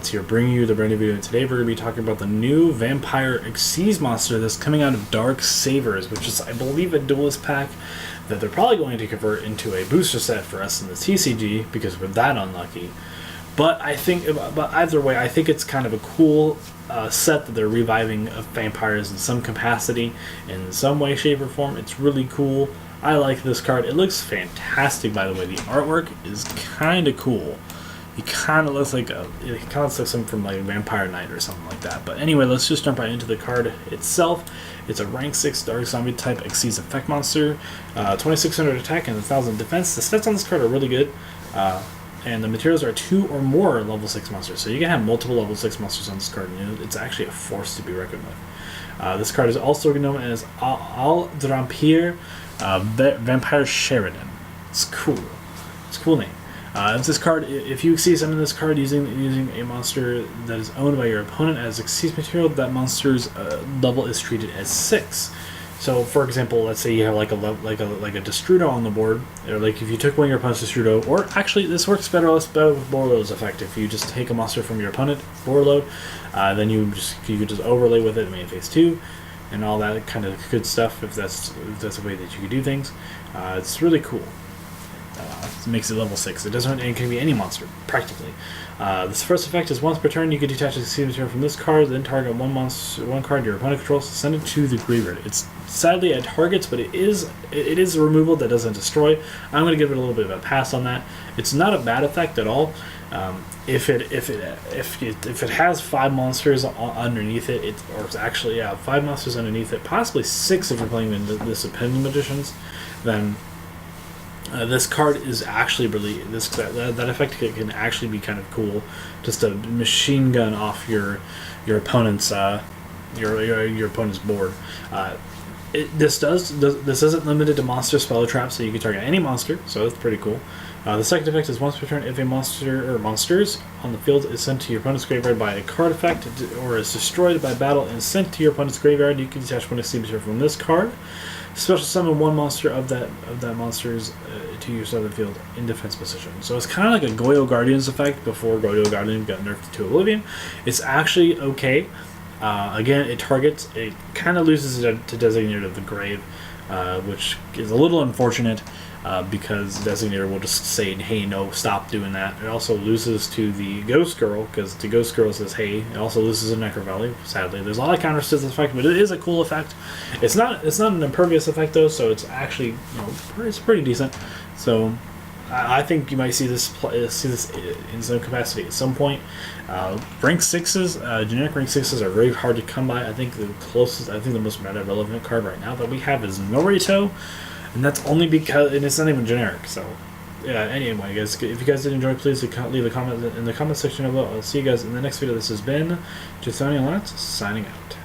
Nuts here, bringing you the brand new video. Today we're going to be talking about the new Vampire Xyz monster that's coming out of Dark Savers, which is, I believe, a duelist pack that they're probably going to convert into a booster set for us in the TCG because we're that unlucky. But either way, I think it's kind of a cool set that they're reviving of vampires in some capacity, in some way, shape, or form. It's really cool. I like this card. It looks fantastic, by the way. The artwork is kind of cool. He kind of looks like something from like Vampire Knight or something like that. But anyway, let's just jump right into the card itself. It's a rank 6 Dark Zombie type Xyz effect monster, 2600 attack and 1000 defense. The stats on this card are really good. And the materials are 2 or more level 6 monsters. So you can have multiple level 6 monsters on this card. And it's actually a force to be reckoned with. This card is also known as Dhampir Vampire Sheridan. It's cool. It's a cool name. This card, if you see summon this card using a monster that is owned by your opponent as Xyz material, that monster's level is treated as 6. So, for example, let's say you have like a Destrudo on the board, or like if you took one of your opponent's Destrudo, or actually this works better with Borlo's effect. If you just take a monster from your opponent, Borlo, then you could just overlay with it in main phase 2, and all that kind of good stuff. If that's a way that you could do things, it's really cool. It makes it level 6. It can be any monster, practically. This first effect is once per turn, you can detach a Xyz material from this card, then target one card your opponent controls, send it to the graveyard. It's sadly it targets, but it is a removal that doesn't destroy. I'm going to give it a little bit of a pass on that. It's not a bad effect at all. If it has 5 monsters underneath it, or it's actually 5 monsters underneath it, possibly 6 if you're playing this Pendulum Editions, then this card is actually really that effect can actually be kind of cool. Just a machine gun off your opponent's your opponent's board. This isn't limited to monster spell traps, so you can target any monster. So that's pretty cool. The second effect is once per turn, if a monster or monsters on the field is sent to your opponent's graveyard by a card effect, or is destroyed by battle and sent to your opponent's graveyard, you can detach one Xyz material from this card. Special summon one monster of that monster's to your side of the field in defense position. So it's kind of like a Goyo Guardians effect before Goyo Guardian got nerfed to Oblivion. It's actually okay. Again, it targets. It kind of loses it to Designator of the Grave, which is a little unfortunate because Designator will just say, "Hey, no, stop doing that." It also loses to the Ghost Girl because the Ghost Girl says, "Hey." It also loses to Necro Valley. Sadly, there's a lot of counters to this effect, but it is a cool effect. It's not an impervious effect though, so it's actually it's pretty decent. So I think you might see this in some capacity at some point. Rank 6s, generic rank 6s are very hard to come by. I think the most meta relevant card right now that we have is Norito. And that's only because, and it's not even generic, so, yeah, anyway, guys, if you guys did enjoy, please leave a comment in the comment section below. I'll see you guys in the next video. This has been Jithonian Lance, signing out.